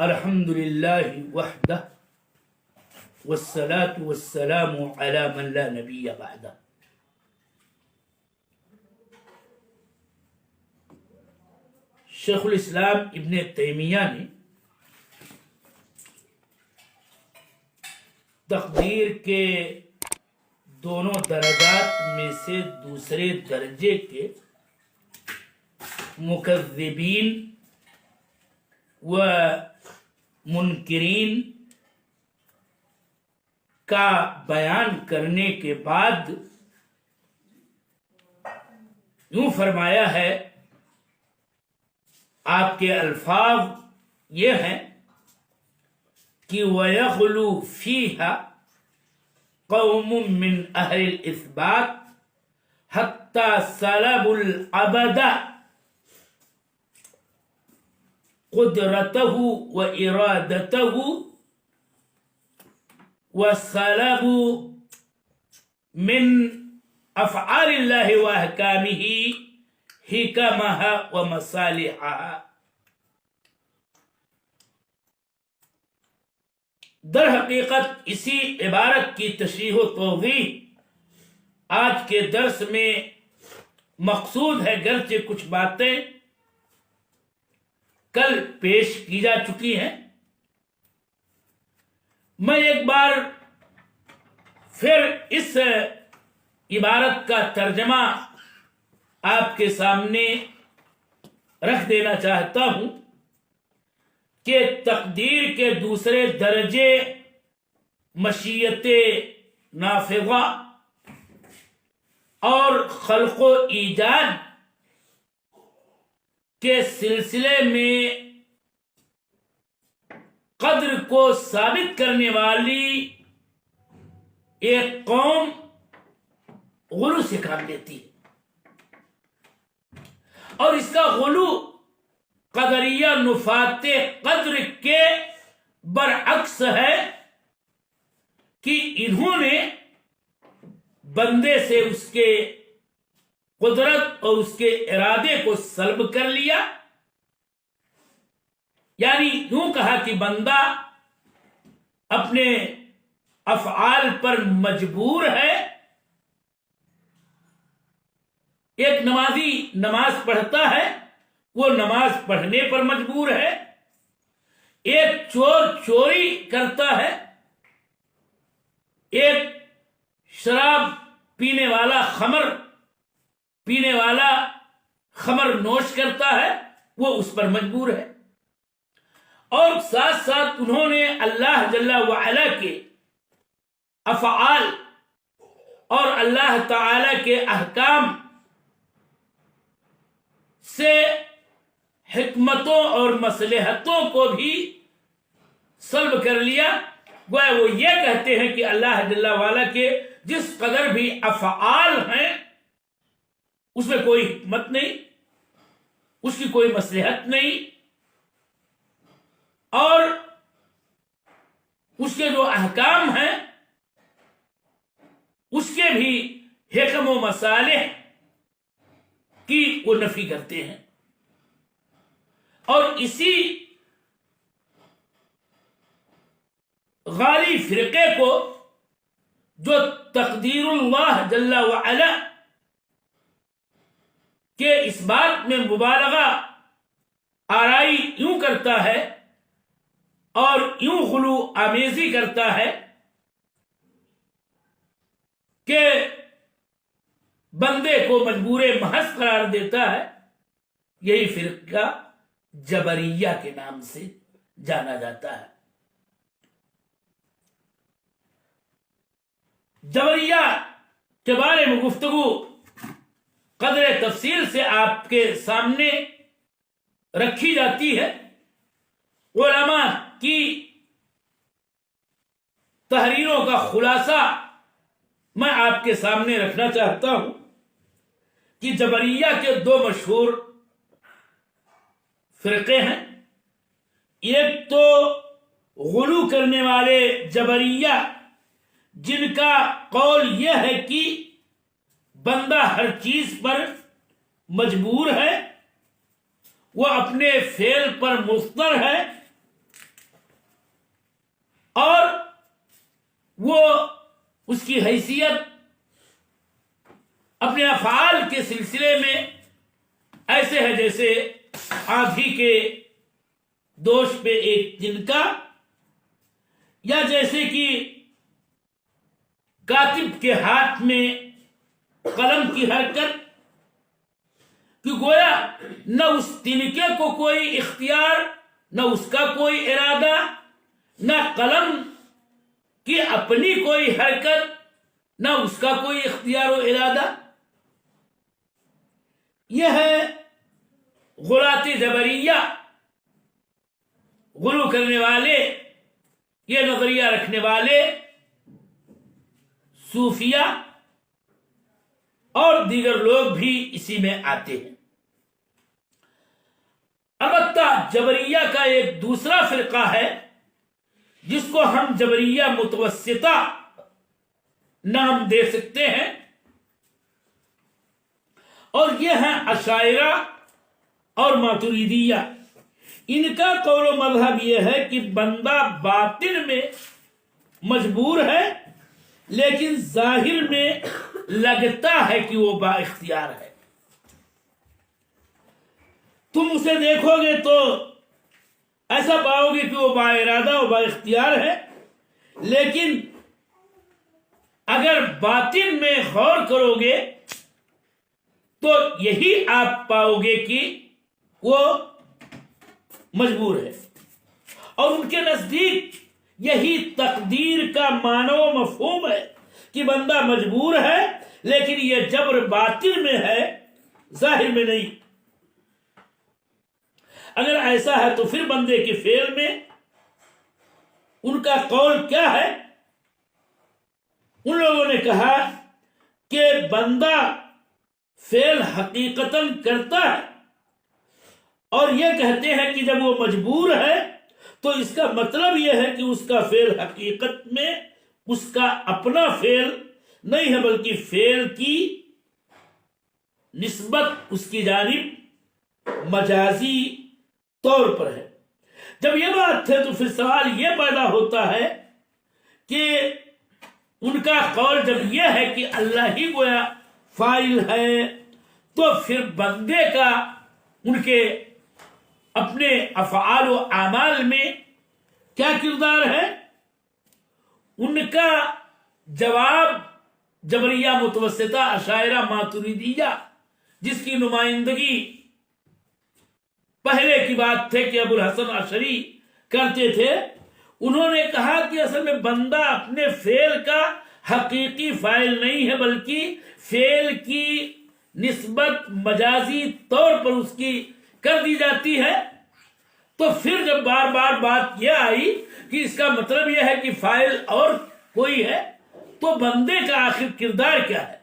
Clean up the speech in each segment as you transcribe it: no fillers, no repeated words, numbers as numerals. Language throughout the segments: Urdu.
الحمد للہ وحدہ والصلاة والسلام علی من لا نبی بعدہ۔ شیخ الاسلام ابن تیمیہ نے تقدیر کے دونوں درجات میں سے دوسرے درجے کے مکذبین و منکرین کا بیان کرنے کے بعد یوں فرمایا ہے، آپ کے الفاظ یہ ہیں کہ وَيَغْلُو فِيهَا قَوْمٌ مِّنْ أَهْلِ الْإِثْبَاتِ حَتَّى سَلَبُوا الْعَبَدَ قدرته وإرادته وسلبوا من أفعال الله وأحكامه حكمها ومصالحها۔ در حقیقت اسی عبارت کی تشریح و توضیح آج کے درس میں مقصود ہے، گرچہ کچھ باتیں کل پیش کی جا چکی ہیں۔ میں ایک بار پھر اس عبارت کا ترجمہ آپ کے سامنے رکھ دینا چاہتا ہوں کہ تقدیر کے دوسرے درجے مشیت نافذہ اور خلق و ایجاد کے سلسلے میں قدر کو ثابت کرنے والی ایک قوم غلو سے کام لیتی ہے، اور اس کا غلو قدریہ نفات قدر کے برعکس ہے کہ انہوں نے بندے سے اس کے قدرت اور اس کے ارادے کو سلب کر لیا، یعنی یوں کہا کہ بندہ اپنے افعال پر مجبور ہے۔ ایک نمازی نماز پڑھتا ہے، وہ نماز پڑھنے پر مجبور ہے۔ ایک چور چوری کرتا ہے، ایک شراب پینے والا خمر نوش کرتا ہے، وہ اس پر مجبور ہے۔ اور ساتھ ساتھ انہوں نے اللہ جل وعلا کے افعال اور اللہ تعالی کے احکام سے حکمتوں اور مصلحتوں کو بھی سلب کر لیا۔ گویا وہ یہ کہتے ہیں کہ اللہ جل وعلا کے جس قدر بھی افعال ہیں اس میں کوئی حکمت نہیں، اس کی کوئی مصلحت نہیں، اور اس کے جو احکام ہیں اس کے بھی حکم و مصالح کی وہ نفی کرتے ہیں۔ اور اسی غالی فرقے کو جو تقدیر اللہ جل وعلا کہ اس بات میں مبالغہ آرائی یوں کرتا ہے اور یوں غلو آمیزی کرتا ہے کہ بندے کو مجبور محض قرار دیتا ہے، یہی فرقہ جبریہ کے نام سے جانا جاتا ہے۔ جبریہ کے بارے میں گفتگو قدر تفصیل سے آپ کے سامنے رکھی جاتی ہے۔ علماء کی تحریروں کا خلاصہ میں آپ کے سامنے رکھنا چاہتا ہوں کہ جبریہ کے دو مشہور فرقے ہیں۔ ایک تو غلو کرنے والے جبریہ، جن کا قول یہ ہے کہ بندہ ہر چیز پر مجبور ہے، وہ اپنے فعل پر مضطر ہے، اور وہ اس کی حیثیت اپنے افعال کے سلسلے میں ایسے ہے جیسے آندھی کے دوش پہ ایک تنکا، یا جیسے کہ کاتب کے ہاتھ میں قلم کی حرکت، کہ گویا نہ اس تنکے کو کوئی اختیار، نہ اس کا کوئی ارادہ، نہ قلم کی اپنی کوئی حرکت، نہ اس کا کوئی اختیار و ارادہ. یہ ہے غلاة جبریہ، غلو کرنے والے، یہ نظریہ رکھنے والے صوفیہ اور دیگر لوگ بھی اسی میں آتے ہیں. البتہ جبریہ کا ایک دوسرا فرقہ ہے جس کو ہم جبریہ متوسطہ نام دے سکتے ہیں، اور یہ ہیں اشاعرہ اور ماتریدیہ. ان کا قول و مذہب یہ ہے کہ بندہ باطن میں مجبور ہے لیکن ظاہر میں لگتا ہے کہ وہ با اختیار ہے. تم اسے دیکھو گے تو ایسا پاؤ گے کہ وہ با ارادہ و با اختیار ہے، لیکن اگر باطن میں غور کرو گے تو یہی آپ پاؤ گے کہ وہ مجبور ہے. اور ان کے نزدیک یہی تقدیر کا معنی و مفہوم ہے کہ بندہ مجبور ہے لیکن یہ جبر باطن میں ہے، ظاہر میں نہیں. اگر ایسا ہے تو پھر بندے کے فعل میں ان کا قول کیا ہے؟ ان لوگوں نے کہا کہ بندہ فعل حقیقتاً کرتا ہے، اور یہ کہتے ہیں کہ جب وہ مجبور ہے تو اس کا مطلب یہ ہے کہ اس کا فعل حقیقت میں اس کا اپنا فعل نہیں ہے، بلکہ فعل کی نسبت اس کی جانب مجازی طور پر ہے. جب یہ بات ہے تو پھر سوال یہ پیدا ہوتا ہے کہ ان کا قول جب یہ ہے کہ اللہ ہی گویا فاعل ہے، تو پھر بندے کا ان کے اپنے افعال و اعمال میں کیا کردار ہے؟ ان کا جواب جبریہ متوسطہ اشاعرہ ماتریدیہ، جس کی نمائندگی پہلے کی بات تھے کہ ابو الحسن اشعری کرتے تھے، انہوں نے کہا کہ اصل میں بندہ اپنے فعل کا حقیقی فاعل نہیں ہے، بلکہ فعل کی نسبت مجازی طور پر اس کی کر دی جاتی ہے. تو پھر جب بار بار بات یہ آئی کہ اس کا مطلب یہ ہے کہ فاعل اور کوئی ہے، تو بندے کا آخر کردار کیا ہے؟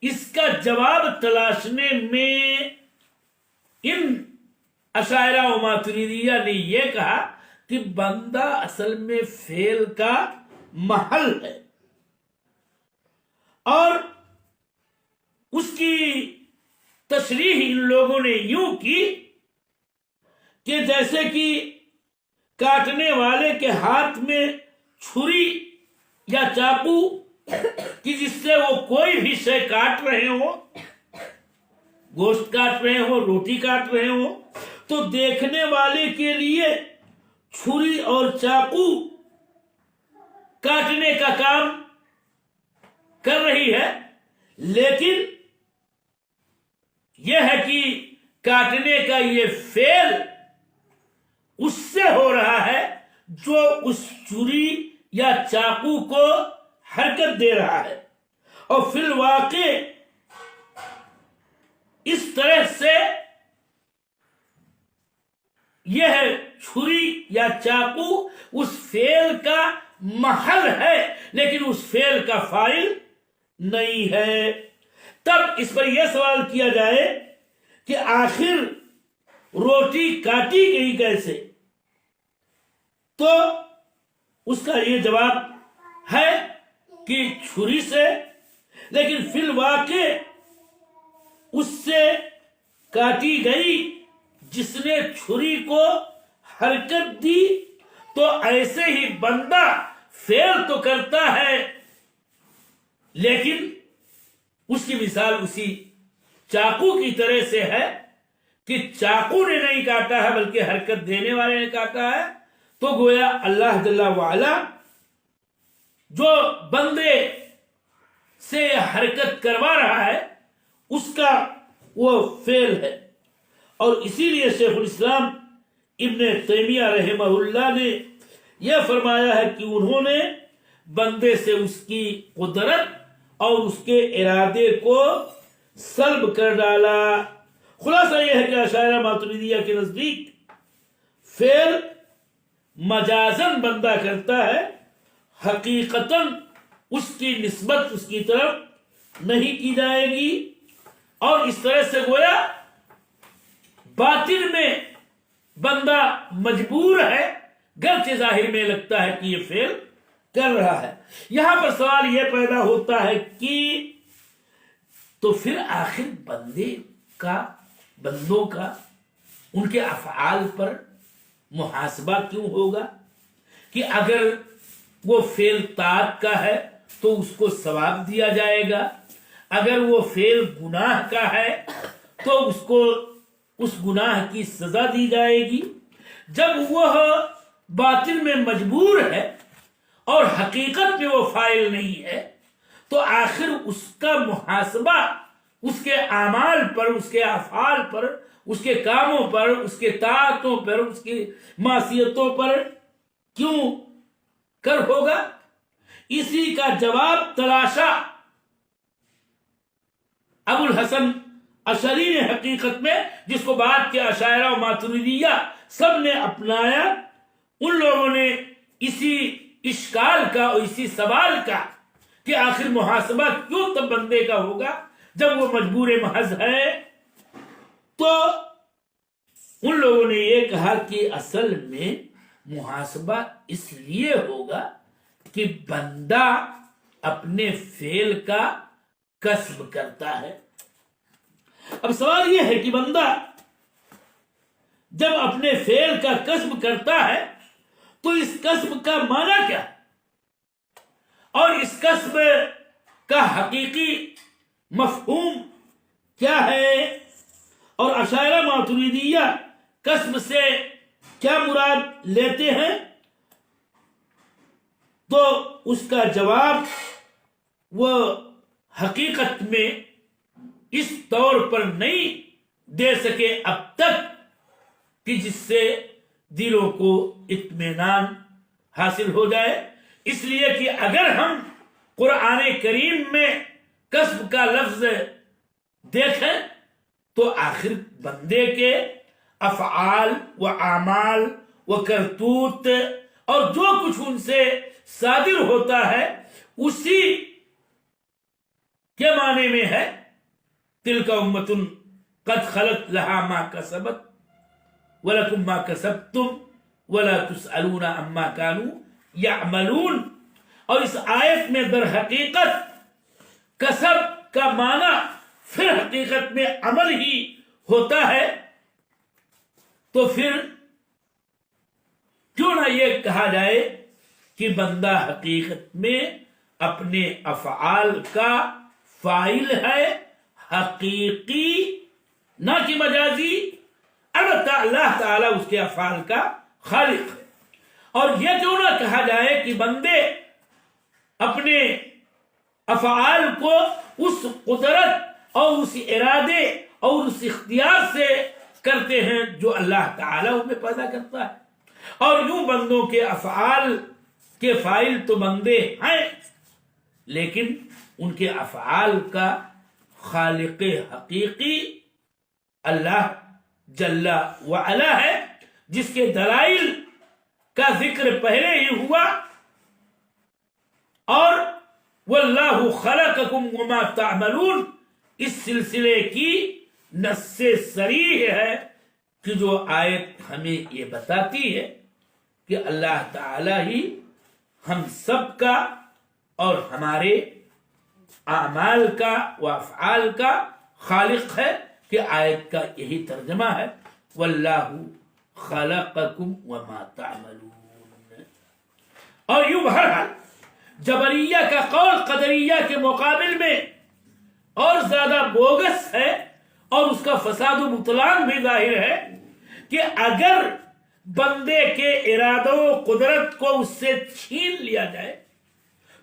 اس کا جواب تلاشنے میں ان اشاعرہ و ماتریدیہ نے یہ کہا کہ بندہ اصل میں فعل کا محل ہے، اور اس کی تشریح ان لوگوں نے یوں کی کہ جیسے کہ کاٹنے والے کے ہاتھ میں چھری یا چاقو کہ جس سے وہ کوئی بھی شے کاٹ رہے ہو، گوشت کاٹ رہے ہو، روٹی کاٹ رہے ہو، تو دیکھنے والے کے لیے چھری اور چاقو کاٹنے کا کام کر رہی ہے، لیکن یہ ہے کہ کاٹنے کا یہ فعل اس سے ہو رہا ہے جو اس چھری یا چاقو کو حرکت دے رہا ہے، اور فی الواقع اس طرح سے یہ ہے چھری یا چاقو اس فعل کا محل ہے لیکن اس فعل کا فاعل نہیں ہے. تب اس پر یہ سوال کیا جائے کہ آخر روٹی کاٹی گئی کیسے؟ تو اس کا یہ جواب ہے کہ چھری سے، لیکن فی الواقع اس سے کاٹی گئی جس نے چھری کو حرکت دی. تو ایسے ہی بندہ فعل تو کرتا ہے لیکن اس کی مثال اسی چاقو کی طرح سے ہے کہ چاقو نے نہیں کاٹا ہے بلکہ حرکت دینے والے نے کاٹا ہے. تو گویا اللہ جل وعلا جو بندے سے حرکت کروا رہا ہے اس کا وہ فعل ہے. اور اسی لیے شیخ الاسلام ابن تیمیہ رحمہ اللہ نے یہ فرمایا ہے کہ انہوں نے بندے سے اس کی قدرت اور اس کے ارادے کو سلب کر ڈالا. خلاصہ یہ ہے کہ اشاعرہ ماتریدیہ کے نزدیک فعل مجازن بندہ کرتا ہے، حقیقتاً اس کی نسبت اس کی طرف نہیں کی جائے گی. اور اس طرح سے گویا باطن میں بندہ مجبور ہے گرچہ ظاہر میں لگتا ہے کہ یہ فعل کر رہا ہے. یہاں پر سوال یہ پیدا ہوتا ہے کہ تو پھر آخر بندوں کا ان کے افعال پر محاسبہ کیوں ہوگا؟ کہ اگر وہ فعل طاعت کا ہے تو اس کو ثواب دیا جائے گا، اگر وہ فعل گناہ کا ہے تو اس کو اس گناہ کی سزا دی جائے گی. جب وہ باطن میں مجبور ہے اور حقیقت میں وہ فاعل نہیں ہے تو آخر اس کا محاسبہ اس کے اعمال پر، اس کے افعال پر، اس کے کاموں پر، اس کے طاعتوں پر، اس کی معصیتوں پر کیوں کر ہوگا؟ اسی کا جواب تلاشا ابو الحسن اشعری نے حقیقت میں، جس کو بعد کے اشاعرہ و ماتریدیہ سب نے اپنایا. ان لوگوں نے اسی اشکال کا اور اسی سوال کا کہ آخر محاسبہ کیوں تب بندے کا ہوگا جب وہ مجبور محض ہے، تو ان لوگوں نے یہ کہا کہ اصل میں محاسبہ اس لیے ہوگا کہ بندہ اپنے فعل کا کسب کرتا ہے. اب سوال یہ ہے کہ بندہ جب اپنے فعل کا کسب کرتا ہے تو اس کسب کا معنی کیا ہے اور اس کسب کا حقیقی مفہوم کیا ہے؟ اور اشاعرہ ماتریدیہ کسب سے کیا مراد لیتے ہیں؟ تو اس کا جواب وہ حقیقت میں اس طور پر نہیں دے سکے اب تک کہ جس سے دلوں کو اطمینان حاصل ہو جائے. اس لیے کہ اگر ہم قرآن کریم میں کسب کا لفظ دیکھیں تو آخر بندے کے افعال و اعمال و کرتوت اور جو کچھ ان سے صادر ہوتا ہے اسی کے معنی میں ہے تلک امۃ قد خلت لہا ما کسبت ولکم ما کسبتم ولا تسألون عما كانوا يعملون. اور اس آیت میں در حقیقت کسب کا معنی پھر حقیقت میں عمل ہی ہوتا ہے. تو پھر کیوں نہ یہ کہا جائے کہ بندہ حقیقت میں اپنے افعال کا فاعل ہے، حقیقی نہ کہ مجازی. البتہ اللہ تعالیٰ اس کے افعال کا خالق ہے. اور یہ کیوں نہ کہا جائے کہ بندے اپنے افعال کو اس قدرت اور اس ارادے اور اس اختیار سے کرتے ہیں جو اللہ تعالیٰ ان میں پیدا کرتا ہے. اور یوں بندوں کے افعال کے فاعل تو بندے ہیں لیکن ان کے افعال کا خالق حقیقی اللہ جل وعلا ہے، جس کے دلائل کا ذکر پہلے ہی ہوا. اور واللہ خلقکم وما تعملون اس سلسلے کی نص صریح ہے کہ جو آیت ہمیں یہ بتاتی ہے کہ اللہ تعالی ہی ہم سب کا اور ہمارے اعمال کا و افعال کا خالق ہے. کہ آیت کا یہی ترجمہ ہے واللہ خلقکم وما تعملون. اور یوں بہرحال جبریہ کا قول قدریہ کے مقابل میں اور زیادہ بوگس ہے، اور اس کا فساد و بطلان بھی ظاہر ہے کہ اگر بندے کے ارادوں و قدرت کو اس سے چھین لیا جائے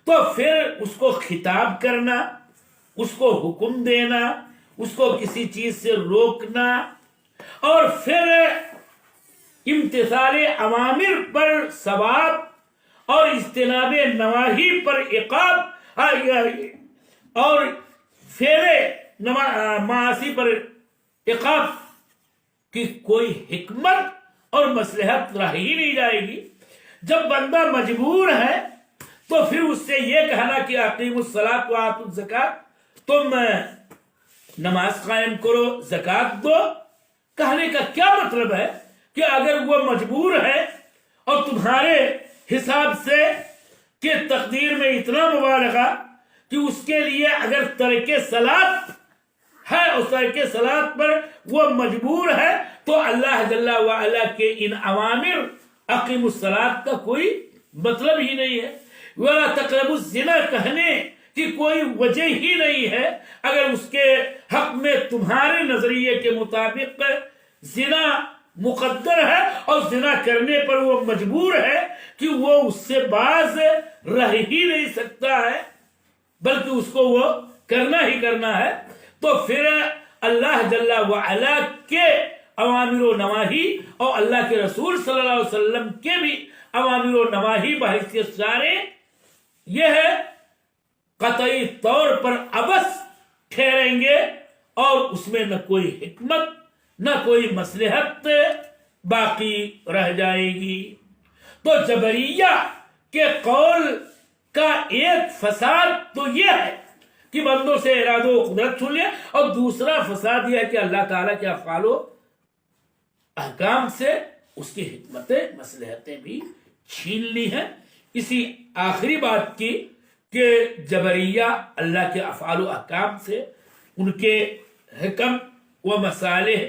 تو پھر اس کو خطاب کرنا، اس کو حکم دینا، اس کو کسی چیز سے روکنا، اور پھر امتثال اوامر پر ثواب اور اجتناب نواہی پر عقاب، اور فعل معاصی پر عقاب کی کوئی حکمت اور مصلحت رہ ہی نہیں جائے گی۔ جب بندہ مجبور ہے تو پھر اس سے یہ کہنا کہ اقیموا الصلاۃ وآتوا الزکاۃ، تم نماز قائم کرو، زکات دو، کہنے کا کیا مطلب ہے کہ اگر وہ مجبور ہے اور تمہارے حساب سے کہ تقدیر میں اتنا مبالغہ کہ اس کے لیے اگر ترک صلاۃ ہے، اس ترک صلاۃ پر وہ مجبور ہے، تو اللہ جل وعلا کے ان اوامر اقیموا الصلاۃ کا کوئی مطلب ہی نہیں ہے۔ وَلَا تَقْرَبُوا الزِّنَا کہنے کی کوئی وجہ ہی نہیں ہے اگر اس کے حق میں تمہارے نظریے کے مطابق زنا مقدر ہے اور زنا کرنے پر وہ مجبور ہے کہ وہ اس سے باز رہ ہی نہیں سکتا ہے، بلکہ اس کو وہ کرنا ہی کرنا ہے، تو پھر اللہ جل وعلا کے اوامر و نواہی اور اللہ کے رسول صلی اللہ علیہ وسلم کے بھی اوامر و نواہی بحیثیت شارع یہ ہے قطعی طور پر عبث ٹھہریں گے، اور اس میں نہ کوئی حکمت نہ کوئی مصلحت باقی رہ جائے گی۔ تو جبریہ کے قول کا ایک فساد تو یہ ہے کہ بندوں سے ارادہ و قدرت چھین لیا، اور دوسرا فساد یہ ہے کہ اللہ تعالیٰ کے افعال و احکام سے اس کی حکمتیں مصلحتیں بھی چھین لی ہیں۔ اسی آخری بات کی کہ جبریہ اللہ کے افعال و احکام سے ان کے حکم و مصالح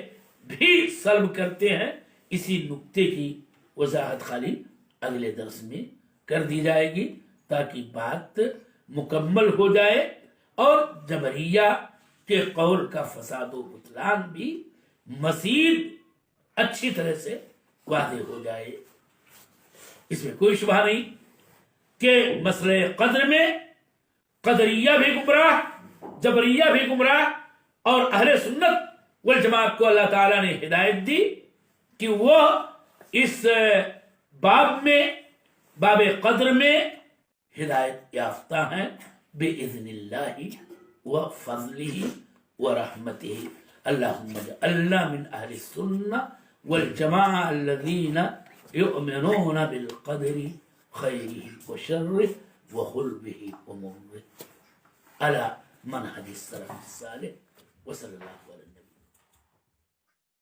بھی سلب کرتے ہیں، اسی نکتے کی وضاحت خالی اگلے درس میں کر دی جائے گی تاکہ بات مکمل ہو جائے اور جبریہ کے قول کا فساد و بطلان بھی مزید اچھی طرح سے واضح ہو جائے۔ اس میں کوئی شبہ نہیں کہ مسئلہ قدر میں قدریہ بھی گمراہ، جبریہ بھی گمراہ، اور اہل سنت والجماعت کو اللہ تعالیٰ نے ہدایت دی کہ وہ اس باب میں، باب قدر میں ہدایت یافتہ ہیں بإذن اللہ وفضلہ ورحمتہ۔ اللہم اجعلنا من اہل السنہ والجماعہ الذین یؤمنون بالقدر خیرہ وشرہ وحلوہ ومرہ علی منہج السلف الصالح وصلی اللہ